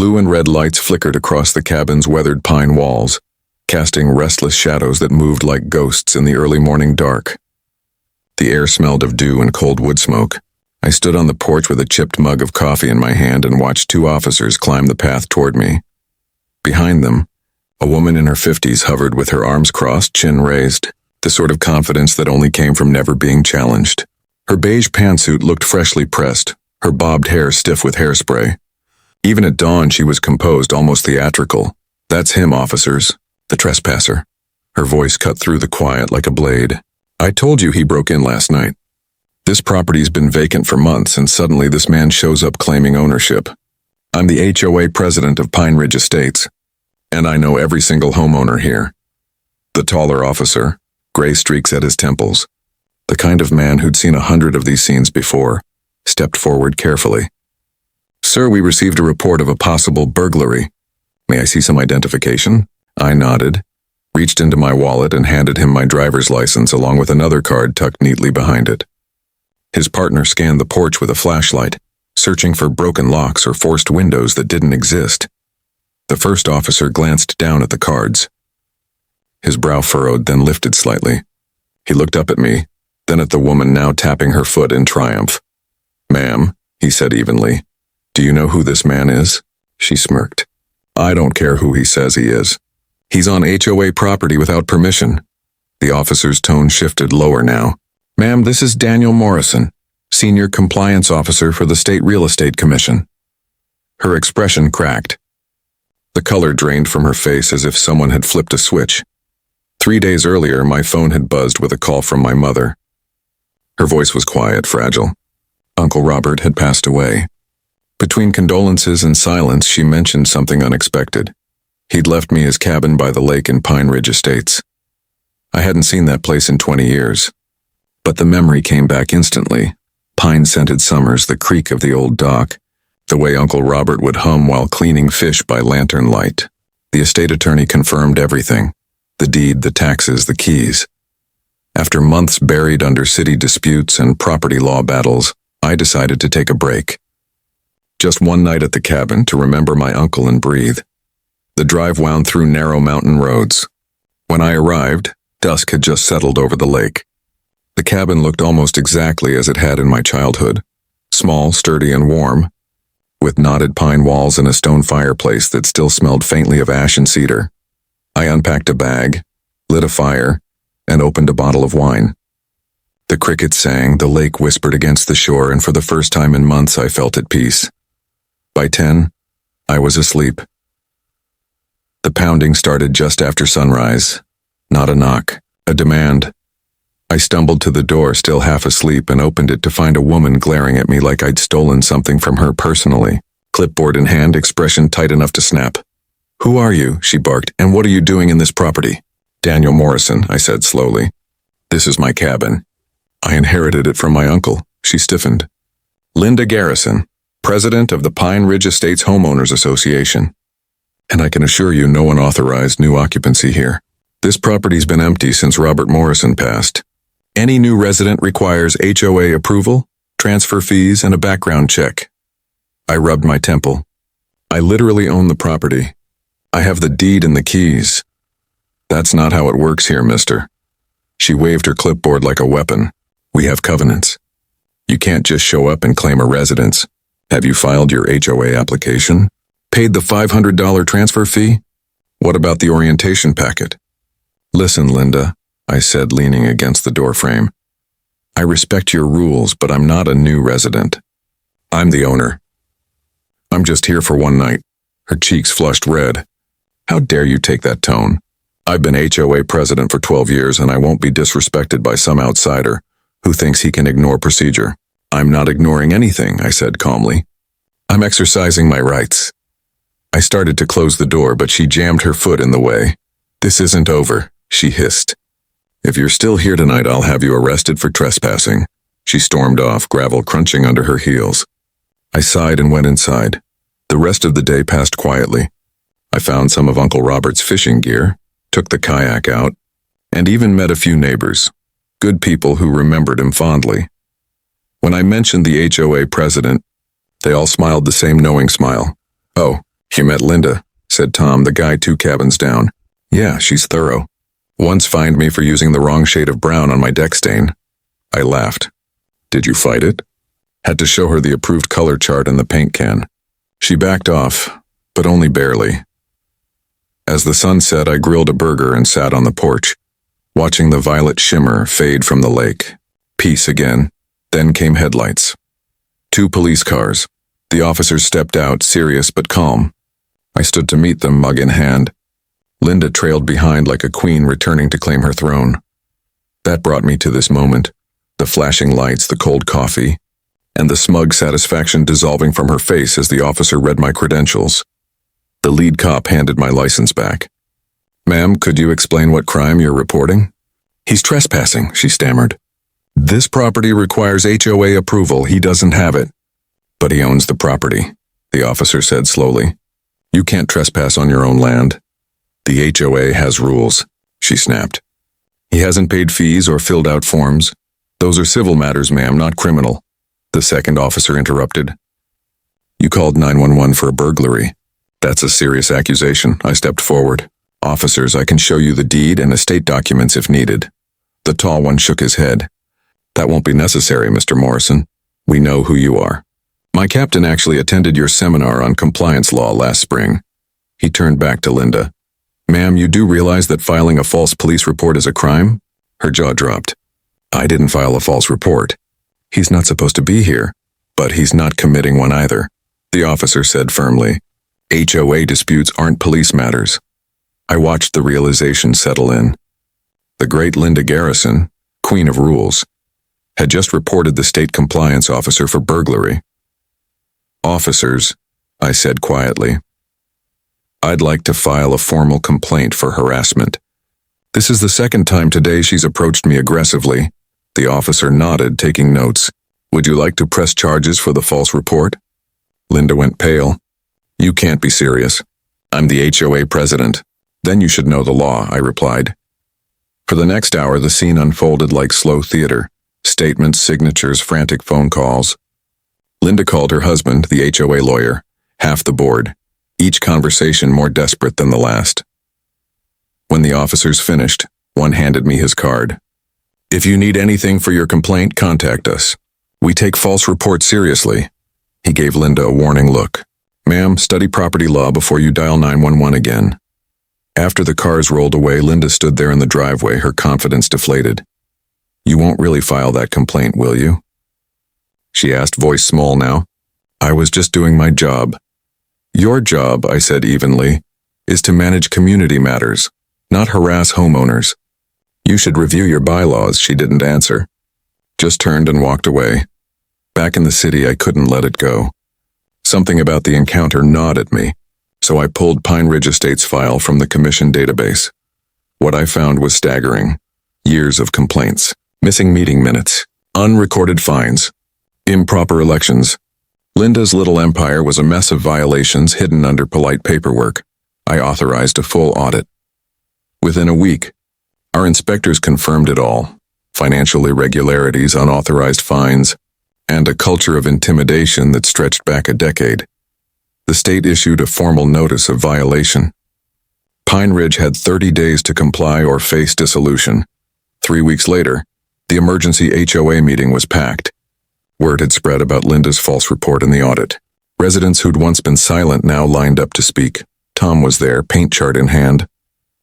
Blue and red lights flickered across the cabin's weathered pine walls, casting restless shadows that moved like ghosts in the early morning dark. The air smelled of dew and cold wood smoke. I stood on the porch with a chipped mug of coffee in my hand and watched two officers climb the path toward me. Behind them, a woman in her 50s hovered with her arms crossed, chin raised, the sort of confidence that only came from never being challenged. Her beige pantsuit looked freshly pressed, her bobbed hair stiff with hairspray. Even at dawn, she was composed, almost theatrical. "That's him, officers. The trespasser." Her voice cut through the quiet like a blade. "I told you he broke in last night. This property's been vacant for months, and suddenly this man shows up claiming ownership. I'm the HOA president of Pine Ridge Estates, and I know every single homeowner here." The taller officer, gray streaks at his temples, the kind of man who'd seen 100 of these scenes before, stepped forward carefully. "Sir, we received a report of a possible burglary. May I see some identification?" I nodded, reached into my wallet and handed him my driver's license along with another card tucked neatly behind it. His partner scanned the porch with a flashlight, searching for broken locks or forced windows that didn't exist. The first officer glanced down at the cards. His brow furrowed, then lifted slightly. He looked up at me, then at the woman now tapping her foot in triumph. "Ma'am," he said evenly, "do you know who this man is?" She smirked. "I don't care who he says he is. He's on HOA property without permission." The officer's tone shifted lower now. "Ma'am, this is Daniel Morrison, Senior Compliance Officer for the State Real Estate Commission." Her expression cracked. The color drained from her face as if someone had flipped a switch. 3 days earlier, my phone had buzzed with a call from my mother. Her voice was quiet, fragile. Uncle Robert had passed away. Between condolences and silence, she mentioned something unexpected. He'd left me his cabin by the lake in Pine Ridge Estates. I hadn't seen that place in 20 years. But the memory came back instantly. Pine-scented summers, the creak of the old dock, the way Uncle Robert would hum while cleaning fish by lantern light. The estate attorney confirmed everything. The deed, the taxes, the keys. After months buried under city disputes and property law battles, I decided to take a break. Just one night at the cabin to remember my uncle and breathe. The drive wound through narrow mountain roads. When I arrived, dusk had just settled over the lake. The cabin looked almost exactly as it had in my childhood, small, sturdy, and warm, with knotted pine walls and a stone fireplace that still smelled faintly of ash and cedar. I unpacked a bag, lit a fire, and opened a bottle of wine. The crickets sang, the lake whispered against the shore, and for the first time in months I felt at peace. By 10, I was asleep. The pounding started just after sunrise. Not a knock, a demand. I stumbled to the door, still half asleep, and opened it to find a woman glaring at me like I'd stolen something from her personally, clipboard in hand, expression tight enough to snap. "Who are you?" she barked, "and what are you doing in this property?" "Daniel Morrison," I said slowly. "This is my cabin. I inherited it from my uncle." She stiffened. "Linda Garrison, president of the Pine Ridge Estates Homeowners Association. And I can assure you no one authorized new occupancy here. This property's been empty since Robert Morrison passed. Any new resident requires HOA approval, transfer fees, and a background check." I rubbed my temple. "I literally own the property. I have the deed and the keys." "That's not how it works here, mister." She waved her clipboard like a weapon. "We have covenants. You can't just show up and claim a residence. Have you filed your HOA application? Paid the $500 transfer fee? What about the orientation packet?" "Listen, Linda," I said, leaning against the doorframe. "I respect your rules, but I'm not a new resident. I'm the owner. I'm just here for one night." Her cheeks flushed red. "How dare you take that tone? I've been HOA president for 12 years and I won't be disrespected by some outsider who thinks he can ignore procedure." "I'm not ignoring anything," I said calmly. "I'm exercising my rights." I started to close the door, but she jammed her foot in the way. "This isn't over," she hissed. "If you're still here tonight, I'll have you arrested for trespassing." She stormed off, gravel crunching under her heels. I sighed and went inside. The rest of the day passed quietly. I found some of Uncle Robert's fishing gear, took the kayak out, and even met a few neighbors, good people who remembered him fondly. When I mentioned the HOA president, they all smiled the same knowing smile. "Oh, You met Linda, said Tom, the guy 2 cabins down. Yeah, she's thorough. Once fined me for using the wrong shade of brown on my deck stain. I laughed. Did you fight it? Had to show her the approved color chart and the paint can. She backed off, but only barely. As the sun set, I grilled a burger and sat on the porch, watching the violet shimmer fade from the lake. Peace again. Then came headlights. 2 police cars. The officers stepped out, serious but calm. I stood to meet them, mug in hand. Linda trailed behind like a queen returning to claim her throne. That brought me to this moment, the flashing lights, the cold coffee, and the smug satisfaction dissolving from her face as the officer read my credentials. The lead cop handed my license back. Ma'am, could you explain what crime you're reporting? He's trespassing, she stammered. This property requires HOA approval. He doesn't have it. But he owns the property, the officer said slowly. You can't trespass on your own land. The HOA has rules, she snapped. He hasn't paid fees or filled out forms. Those are civil matters, ma'am, not criminal. The second officer interrupted. You called 911 for a burglary. That's a serious accusation. I stepped forward. Officers, I can show you the deed and estate documents if needed. The tall one shook his head. That won't be necessary, Mr. Morrison. We know who you are. My captain actually attended your seminar on compliance law last spring. He turned back to Linda. Ma'am, you do realize that filing a false police report is a crime? Her jaw dropped. I didn't file a false report. He's not supposed to be here, but he's not committing one either, the officer said firmly. HOA disputes aren't police matters. I watched the realization settle in. The great Linda Garrison, Queen of Rules, had just reported the state compliance officer for burglary. Officers, I said quietly. I'd like to file a formal complaint for harassment. This is the second time today she's approached me aggressively. The officer nodded, taking notes. Would you like to press charges for the false report? Linda went pale. You can't be serious. I'm the HOA president. Then you should know the law, I replied. For the next hour, the scene unfolded like slow theater. Statements, signatures, frantic phone calls. Linda called her husband, the HOA lawyer, half the board, each conversation more desperate than the last. When the officers finished, one handed me his card. If you need anything for your complaint, contact us. We take false reports seriously. He gave Linda a warning look. Ma'am, study property law before you dial 911 again. After the cars rolled away, Linda stood there in the driveway, her confidence deflated. You won't really file that complaint, will you? She asked, voice small now. I was just doing my job. Your job, I said evenly, is to manage community matters, not harass homeowners. You should review your bylaws, she didn't answer. Just turned and walked away. Back in the city, I couldn't let it go. Something about the encounter gnawed at me, so I pulled Pine Ridge Estates file from the commission database. What I found was staggering. Years of complaints, missing meeting minutes, unrecorded fines, improper elections. Linda's little empire was a mess of violations hidden under polite paperwork. I authorized a full audit. Within a week, our inspectors confirmed it all. Financial irregularities, unauthorized fines, and a culture of intimidation that stretched back a decade. The state issued a formal notice of violation. Pine Ridge had 30 days to comply or face dissolution. 3 weeks later, the emergency HOA meeting was packed. Word had spread about Linda's false report in the audit. Residents who'd once been silent now lined up to speak. Tom was there, paint chart in hand.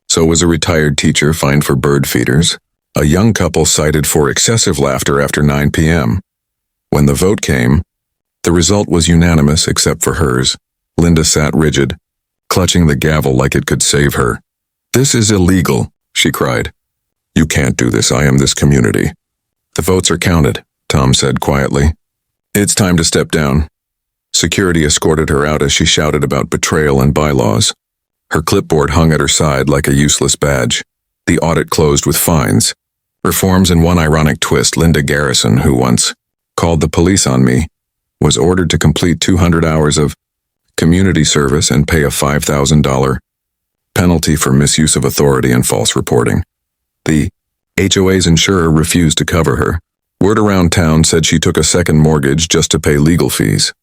So was a retired teacher fined for bird feeders. A young couple cited for excessive laughter after 9 p.m. When the vote came, the result was unanimous except for hers. Linda sat rigid, clutching the gavel like it could save her. This is illegal, she cried. You can't do this, I am this community. The votes are counted, Tom said quietly. It's time to step down. Security escorted her out as she shouted about betrayal and bylaws. Her clipboard hung at her side like a useless badge. The audit closed with fines. Reforms in one ironic twist. Linda Garrison, who once called the police on me, was ordered to complete 200 hours of community service and pay a $5,000 penalty for misuse of authority and false reporting. The HOA's insurer refused to cover her. Word around town said she took a second mortgage just to pay legal fees.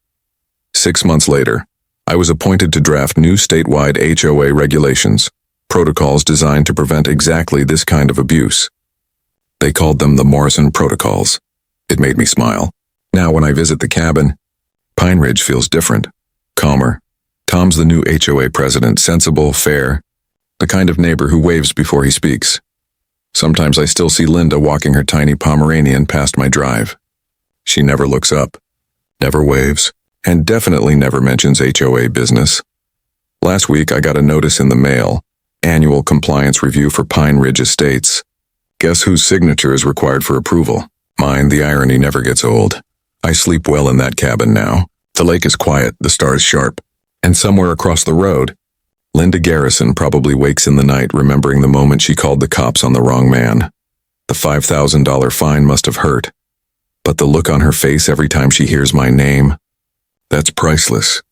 6 months later, I was appointed to draft new statewide HOA regulations, protocols designed to prevent exactly this kind of abuse. They called them the Morrison Protocols. It made me smile. Now when I visit the cabin, Pine Ridge feels different, calmer. Tom's the new HOA president, sensible, fair, the kind of neighbor who waves before he speaks. Sometimes I still see Linda walking her tiny Pomeranian past my drive. She never looks up, never waves, and definitely never mentions HOA business. Last week I got a notice in the mail, annual compliance review for Pine Ridge Estates. Guess whose signature is required for approval? Mine. The irony never gets old. I sleep well in that cabin now. The lake is quiet, the stars sharp, and somewhere across the road, Linda Garrison probably wakes in the night remembering the moment she called the cops on the wrong man. The $5,000 fine must have hurt, but the look on her face every time she hears my name, that's priceless.